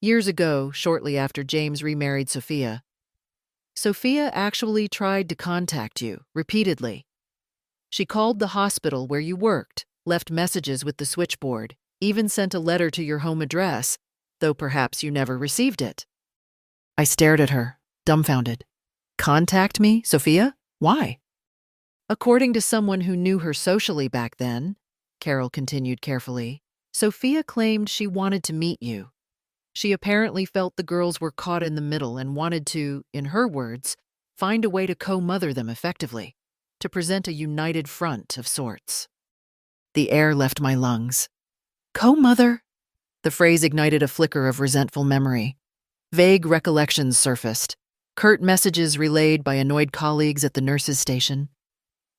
Speaker 1: Years ago, shortly after James remarried Sophia actually tried to contact you repeatedly. She called the hospital where you worked, left messages with the switchboard, even sent a letter to your home address, though perhaps you never received it." I stared at her, dumbfounded. "Contact me, Sophia? Why?" "According to someone who knew her socially back then," Carol continued carefully, "Sophia claimed she wanted to meet you. She apparently felt the girls were caught in the middle and wanted to, in her words, find a way to co-mother them effectively, to present a united front of sorts." The air left my lungs. Co-mother? The phrase ignited a flicker of resentful memory. Vague recollections surfaced. Curt messages relayed by annoyed colleagues at the nurses' station.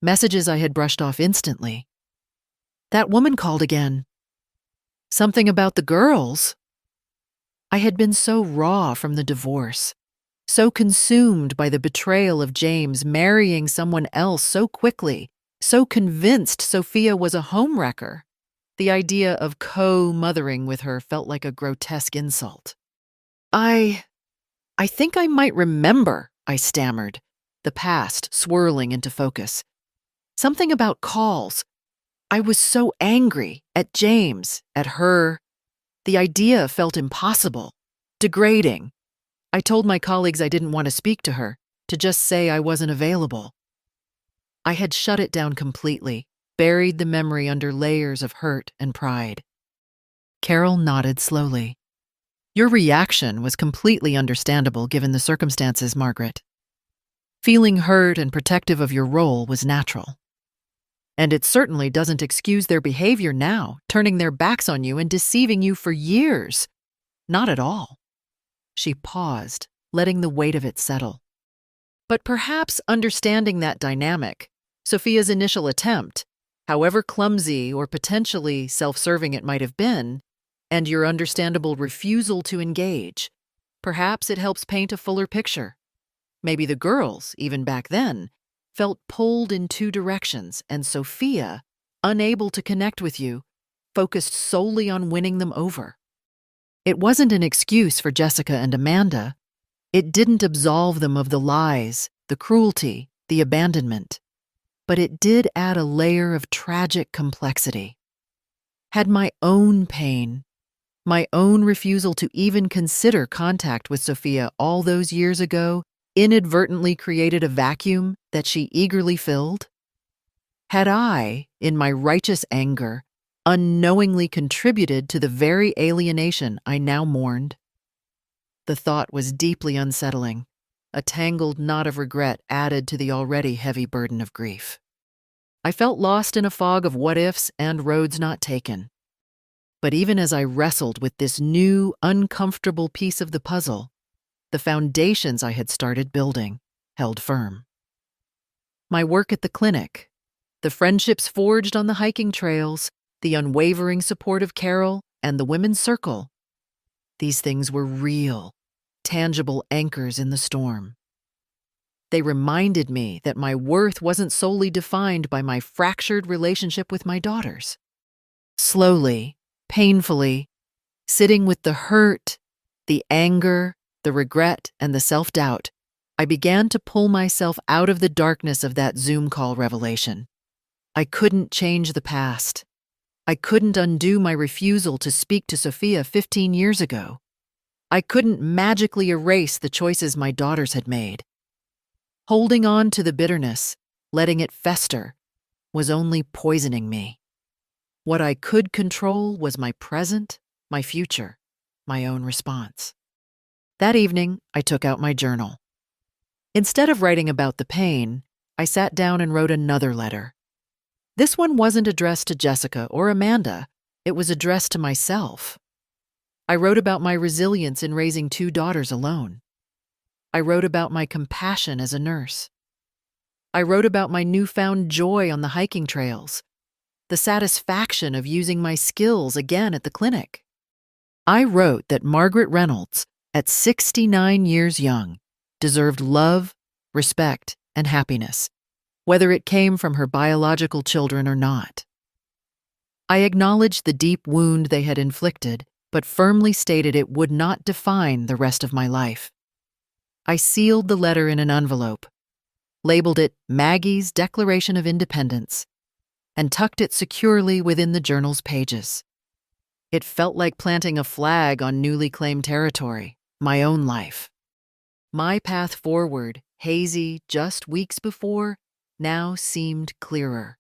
Speaker 1: Messages I had brushed off instantly. That woman called again. Something about the girls. I had been so raw from the divorce, so consumed by the betrayal of James marrying someone else so quickly, so convinced Sophia was a homewrecker. The idea of co-mothering with her felt like a grotesque insult. I think I might remember," I stammered, the past swirling into focus. "Something about calls. I was so angry at James, at her. The idea felt impossible, degrading. I told my colleagues I didn't want to speak to her, to just say I wasn't available." I had shut it down completely, buried the memory under layers of hurt and pride. Carol nodded slowly. "Your reaction was completely understandable given the circumstances, Margaret. Feeling hurt and protective of your role was natural. And it certainly doesn't excuse their behavior now, turning their backs on you and deceiving you for years. Not at all." She paused, letting the weight of it settle. "But perhaps understanding that dynamic, Sophia's initial attempt, however clumsy or potentially self-serving it might have been, and your understandable refusal to engage, perhaps it helps paint a fuller picture. Maybe the girls, even back then, felt pulled in two directions, and Sophia, unable to connect with you, focused solely on winning them over. It wasn't an excuse for Jessica and Amanda. It didn't absolve them of the lies, the cruelty, the abandonment. But it did add a layer of tragic complexity. Had my own pain, my own refusal to even consider contact with Sophia all those years ago, inadvertently created a vacuum that she eagerly filled? Had I, in my righteous anger, unknowingly contributed to the very alienation I now mourned? The thought was deeply unsettling, a tangled knot of regret added to the already heavy burden of grief. I felt lost in a fog of what-ifs and roads not taken. But even as I wrestled with this new, uncomfortable piece of the puzzle, the foundations I had started building held firm. My work at the clinic, the friendships forged on the hiking trails, the unwavering support of Carol and the women's circle, these things were real, tangible anchors in the storm. They reminded me that my worth wasn't solely defined by my fractured relationship with my daughters. Slowly, painfully, sitting with the hurt, the anger, the regret, and the self-doubt, I began to pull myself out of the darkness of that Zoom call revelation. I couldn't change the past. I couldn't undo my refusal to speak to Sophia 15 years ago. I couldn't magically erase the choices my daughters had made. Holding on to the bitterness, letting it fester, was only poisoning me. What I could control was my present, my future, my own response. That evening, I took out my journal. Instead of writing about the pain, I sat down and wrote another letter. This one wasn't addressed to Jessica or Amanda, it was addressed to myself. I wrote about my resilience in raising 2 daughters alone. I wrote about my compassion as a nurse. I wrote about my newfound joy on the hiking trails, the satisfaction of using my skills again at the clinic. I wrote that Margaret Reynolds, at 69 years young, deserved love, respect, and happiness, whether it came from her biological children or not. I acknowledged the deep wound they had inflicted, but firmly stated it would not define the rest of my life. I sealed the letter in an envelope, labeled it Maggie's Declaration of Independence, and tucked it securely within the journal's pages. It felt like planting a flag on newly claimed territory, my own life. My path forward, hazy just weeks before, now seemed clearer.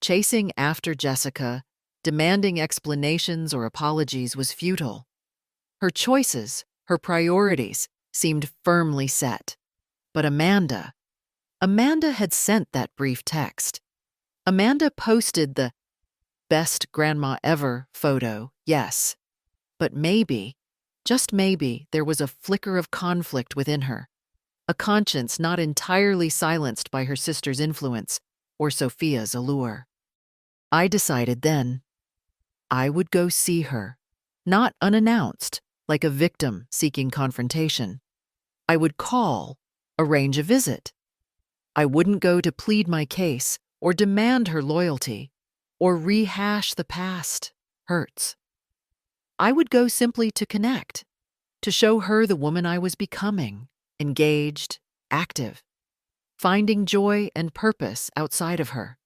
Speaker 1: Chasing after Jessica, demanding explanations or apologies was futile. Her choices, her priorities, seemed firmly set. But Amanda had sent that brief text. Amanda posted the best grandma ever photo, yes. But maybe, just maybe, there was a flicker of conflict within her, a conscience not entirely silenced by her sister's influence or Sophia's allure. I decided then I would go see her, not unannounced, like a victim seeking confrontation. I would call, arrange a visit. I wouldn't go to plead my case or demand her loyalty or rehash the past hurts. I would go simply to connect, to show her the woman I was becoming, engaged, active, finding joy and purpose outside of her.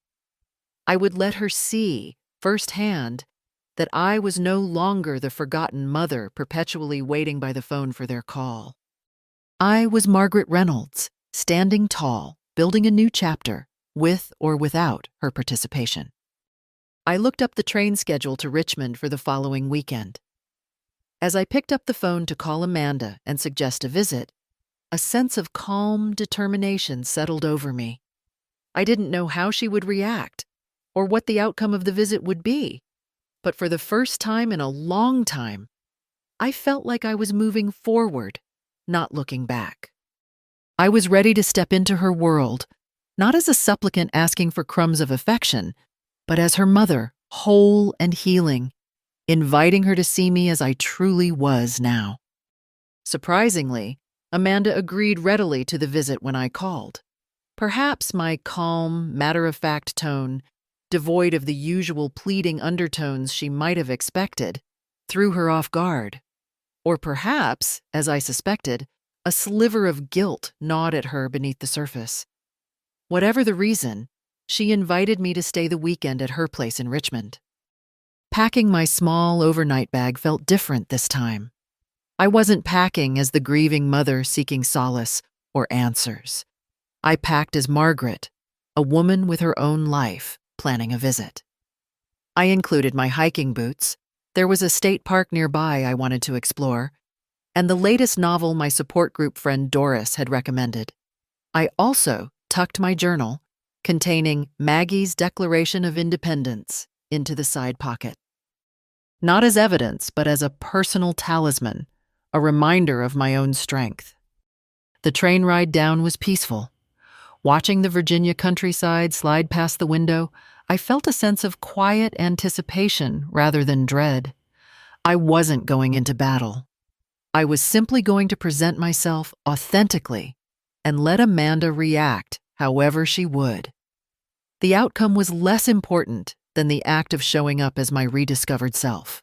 Speaker 1: I would let her see, firsthand, that I was no longer the forgotten mother perpetually waiting by the phone for their call. I was Margaret Reynolds, standing tall, building a new chapter, with or without her participation. I looked up the train schedule to Richmond for the following weekend. As I picked up the phone to call Amanda and suggest a visit, a sense of calm determination settled over me. I didn't know how she would react or what the outcome of the visit would be, but for the first time in a long time, I felt like I was moving forward, not looking back. I was ready to step into her world, not as a supplicant asking for crumbs of affection, but as her mother, whole and healing, inviting her to see me as I truly was now. Surprisingly, Amanda agreed readily to the visit when I called. Perhaps my calm, matter-of-fact tone, devoid of the usual pleading undertones she might have expected, threw her off guard. Or perhaps, as I suspected, a sliver of guilt gnawed at her beneath the surface. Whatever the reason, she invited me to stay the weekend at her place in Richmond. Packing my small overnight bag felt different this time. I wasn't packing as the grieving mother seeking solace or answers. I packed as Margaret, a woman with her own life, planning a visit. I included my hiking boots. There was a state park nearby I wanted to explore, and the latest novel my support group friend Doris had recommended. I also tucked my journal, containing Maggie's Declaration of Independence, into the side pocket. Not as evidence, but as a personal talisman, a reminder of my own strength. The train ride down was peaceful. Watching the Virginia countryside slide past the window, I felt a sense of quiet anticipation rather than dread. I wasn't going into battle. I was simply going to present myself authentically and let Amanda react however she would. The outcome was less important than the act of showing up as my rediscovered self.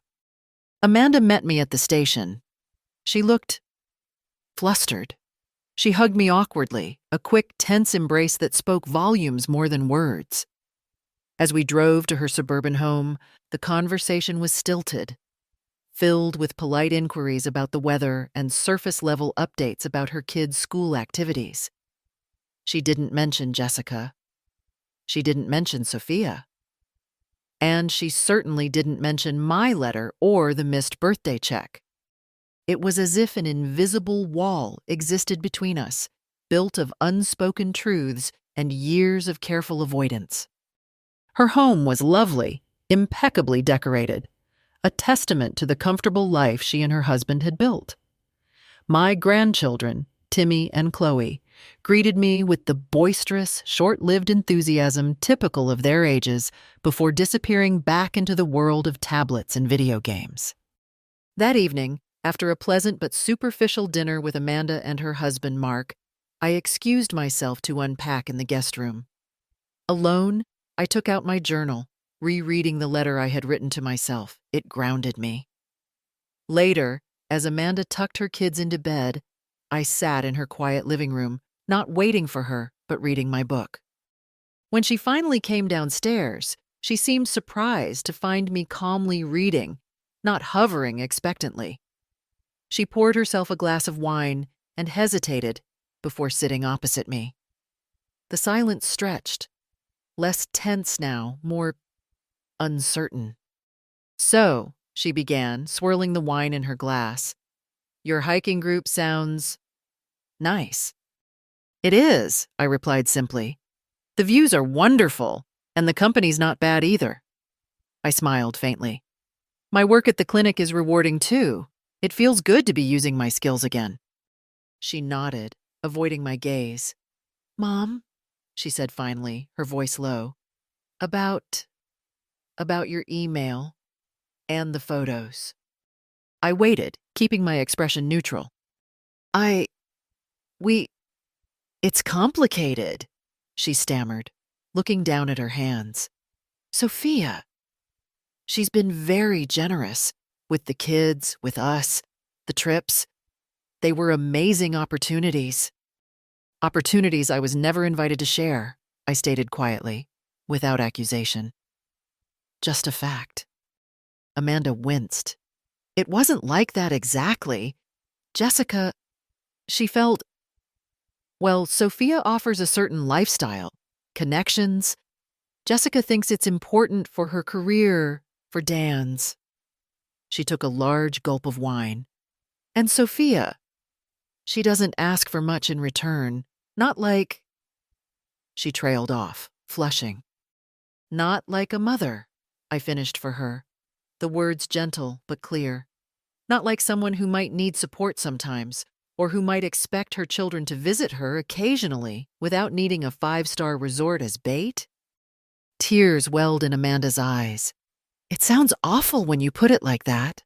Speaker 1: Amanda met me at the station. She looked flustered, She hugged me awkwardly, a quick, tense embrace that spoke volumes more than words. As we drove to her suburban home, the conversation was stilted, filled with polite inquiries about the weather and surface-level updates about her kids' school activities. She didn't mention Jessica. She didn't mention Sophia. And she certainly didn't mention my letter or the missed birthday check. It was as if an invisible wall existed between us, built of unspoken truths and years of careful avoidance. Her home was lovely, impeccably decorated, a testament to the comfortable life she and her husband had built. My grandchildren, Timmy and Chloe, greeted me with the boisterous, short-lived enthusiasm typical of their ages before disappearing back into the world of tablets and video games. That evening, after a pleasant but superficial dinner with Amanda and her husband, Mark, I excused myself to unpack in the guest room. Alone, I took out my journal, rereading the letter I had written to myself. It grounded me. Later, as Amanda tucked her kids into bed, I sat in her quiet living room, not waiting for her, but reading my book. When she finally came downstairs, she seemed surprised to find me calmly reading, not hovering expectantly. She poured herself a glass of wine and hesitated before sitting opposite me. The silence stretched, less tense now, more uncertain. "So," she began, swirling the wine in her glass, "your hiking group sounds nice." "It is," I replied simply. "The views are wonderful, and the company's not bad either." I smiled faintly. "My work at the clinic is rewarding too. It feels good to be using my skills again." She nodded, avoiding my gaze. "Mom," she said finally, her voice low, about your email and the photos." I waited, keeping my expression neutral. It's complicated," she stammered, looking down at her hands. "Sophia, she's been very generous with the kids, with us, the trips. They were amazing opportunities. Opportunities I was never invited to share," I stated quietly, without accusation. "Just a fact." Amanda winced. "It wasn't like that exactly. Jessica, she felt, well, Sophia offers a certain lifestyle, connections. Jessica thinks it's important for her career, for Dan's." She took a large gulp of wine. "And Sophia, she doesn't ask for much in return. Not like—" She trailed off, flushing. "Not like a mother," I finished for her, the words gentle but clear. "Not like someone who might need support sometimes, or who might expect her children to visit her occasionally without needing a 5-star resort as bait." Tears welled in Amanda's eyes. "It sounds awful when you put it like that."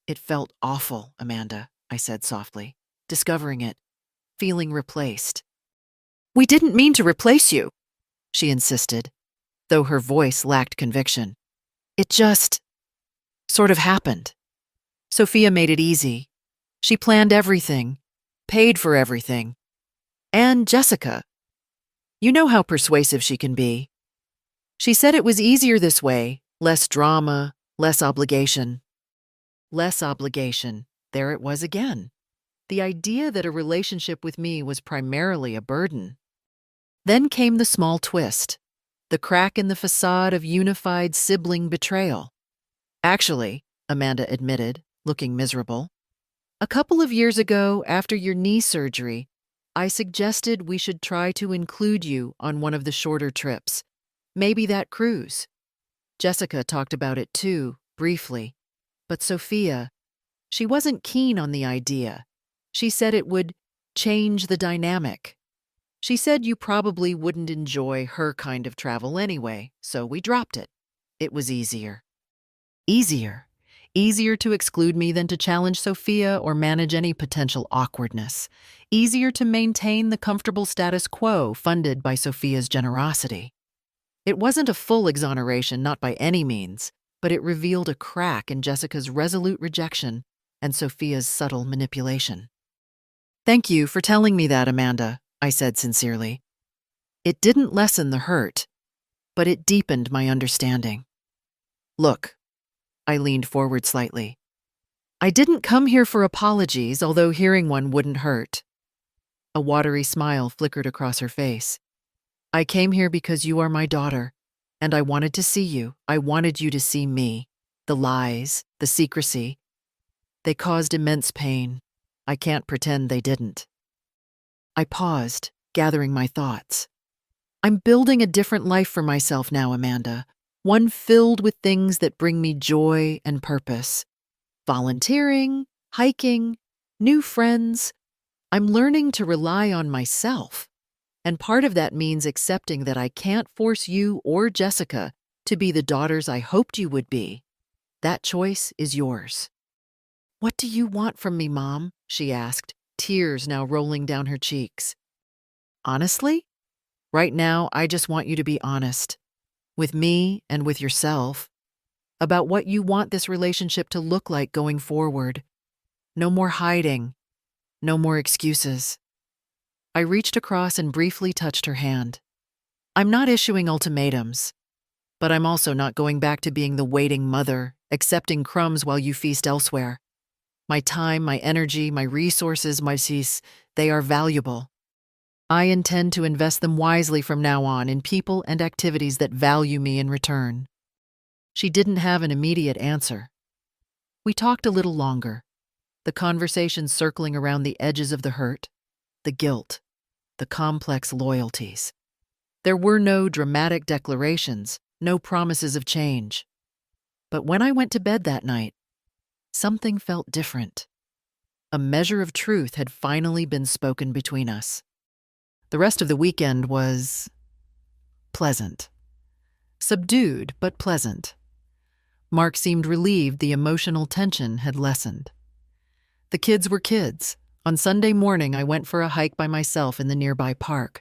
Speaker 1: "It felt awful, Amanda," I said softly, discovering it, feeling replaced. "We didn't mean to replace you," she insisted, though her voice lacked conviction. "It just sort of happened. Sophia made it easy. She planned everything, paid for everything. And Jessica, you know how persuasive she can be. She said it was easier this way, less drama, less obligation." Less obligation. There it was again. The idea that a relationship with me was primarily a burden. Then came the small twist, the crack in the facade of unified sibling betrayal. "Actually," Amanda admitted, looking miserable, "a couple of years ago, after your knee surgery, I suggested we should try to include you on one of the shorter trips. Maybe that cruise." Jessica talked about it too, briefly. But Sophia, she wasn't keen on the idea. She said it would change the dynamic. She said you probably wouldn't enjoy her kind of travel anyway, so we dropped it. It was easier. Easier. Easier to exclude me than to challenge Sophia or manage any potential awkwardness. Easier to maintain the comfortable status quo funded by Sophia's generosity. It wasn't a full exoneration, not by any means, but it revealed a crack in Jessica's resolute rejection and Sophia's subtle manipulation. Thank you for telling me that, Amanda, I said sincerely. It didn't lessen the hurt, but it deepened my understanding. Look, I leaned forward slightly. I didn't come here for apologies, although hearing one wouldn't hurt. A watery smile flickered across her face. I came here because you are my daughter, and I wanted to see you. I wanted you to see me. The lies, the secrecy. They caused immense pain. I can't pretend they didn't. I paused, gathering my thoughts. I'm building a different life for myself now, Amanda. One filled with things that bring me joy and purpose. Volunteering, hiking, new friends. I'm learning to rely on myself. And part of that means accepting that I can't force you or Jessica to be the daughters I hoped you would be. That choice is yours. What do you want from me, Mom? She asked, tears now rolling down her cheeks. Honestly? Right now, I just want you to be honest. With me and with yourself. About what you want this relationship to look like going forward. No more hiding. No more excuses. I reached across and briefly touched her hand. I'm not issuing ultimatums, but I'm also not going back to being the waiting mother, accepting crumbs while you feast elsewhere. My time, my energy, my resources, my cease, they are valuable. I intend to invest them wisely from now on in people and activities that value me in return. She didn't have an immediate answer. We talked a little longer, the conversation circling around the edges of the hurt, the guilt, the complex loyalties. There were no dramatic declarations, no promises of change. But when I went to bed that night, something felt different. A measure of truth had finally been spoken between us. The rest of the weekend was pleasant. Subdued, but pleasant. Mark seemed relieved the emotional tension had lessened. The kids were kids. On Sunday morning, I went for a hike by myself in the nearby park,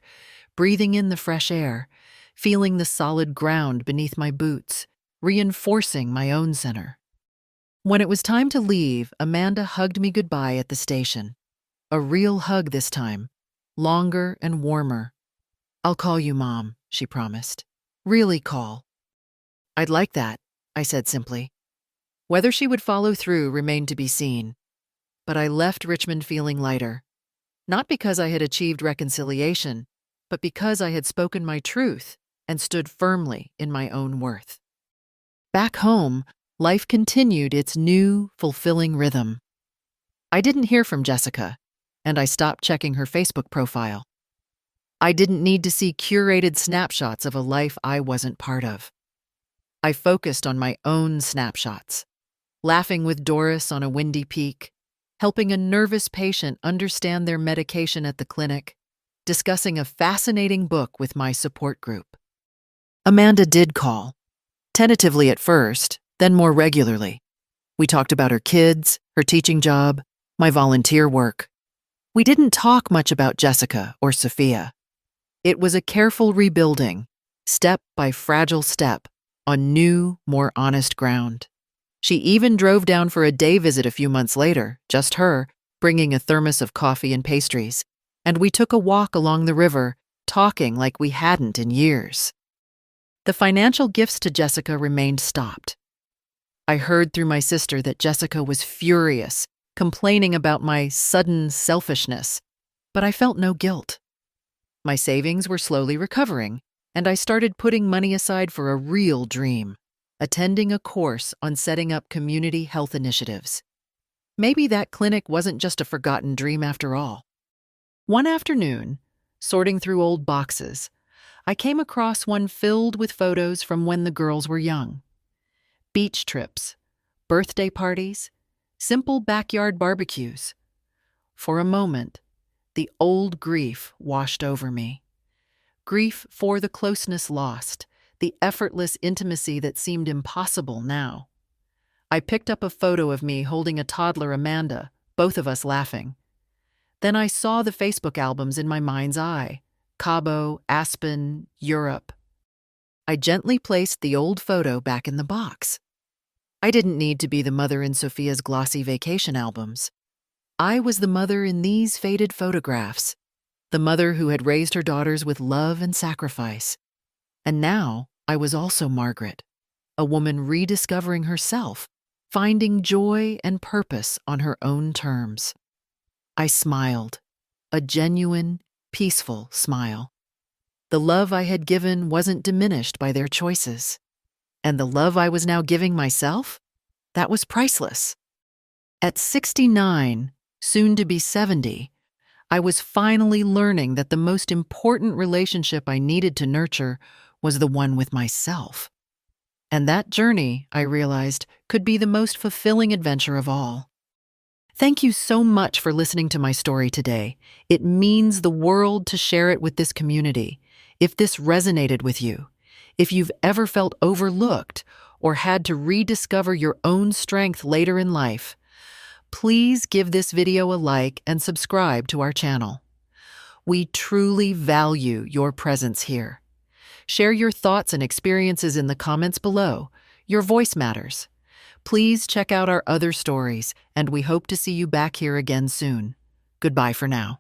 Speaker 1: breathing in the fresh air, feeling the solid ground beneath my boots, reinforcing my own center. When it was time to leave, Amanda hugged me goodbye at the station. A real hug this time, longer and warmer. I'll call you, Mom, she promised. Really call. I'd like that, I said simply. Whether she would follow through remained to be seen. But I left Richmond feeling lighter. Not because I had achieved reconciliation, but because I had spoken my truth and stood firmly in my own worth. Back home, life continued its new, fulfilling rhythm. I didn't hear from Jessica, and I stopped checking her Facebook profile. I didn't need to see curated snapshots of a life I wasn't part of. I focused on my own snapshots, laughing with Doris on a windy peak, helping a nervous patient understand their medication at the clinic, discussing a fascinating book with my support group. Amanda did call, tentatively at first, then more regularly. We talked about her kids, her teaching job, my volunteer work. We didn't talk much about Jessica or Sophia. It was a careful rebuilding, step by fragile step, on new, more honest ground. She even drove down for a day visit a few months later, just her, bringing a thermos of coffee and pastries, and we took a walk along the river, talking like we hadn't in years. The financial gifts to Jessica remained stopped. I heard through my sister that Jessica was furious, complaining about my sudden selfishness, but I felt no guilt. My savings were slowly recovering, and I started putting money aside for a real dream, attending a course on setting up community health initiatives. Maybe that clinic wasn't just a forgotten dream after all. One afternoon, sorting through old boxes, I came across one filled with photos from when the girls were young. Beach trips, birthday parties, simple backyard barbecues. For a moment, the old grief washed over me. Grief for the closeness lost, the effortless intimacy that seemed impossible now. I picked up a photo of me holding a toddler Amanda, both of us laughing. Then I saw the Facebook albums in my mind's eye. Cabo, Aspen, Europe. I gently placed the old photo back in the box. I didn't need to be the mother in Sophia's glossy vacation albums. I was the mother in these faded photographs, the mother who had raised her daughters with love and sacrifice. And now I was also Margaret, a woman rediscovering herself, finding joy and purpose on her own terms. I smiled, a genuine, peaceful smile. The love I had given wasn't diminished by their choices. And the love I was now giving myself? That was priceless. At 69, soon to be 70, I was finally learning that the most important relationship I needed to nurture was the one with myself. And that journey, I realized, could be the most fulfilling adventure of all. Thank you so much for listening to my story today. It means the world to share it with this community. If this resonated with you, if you've ever felt overlooked or had to rediscover your own strength later in life, please give this video a like and subscribe to our channel. We truly value your presence here. Share your thoughts and experiences in the comments below. Your voice matters. Please check out our other stories, and we hope to see you back here again soon. Goodbye for now.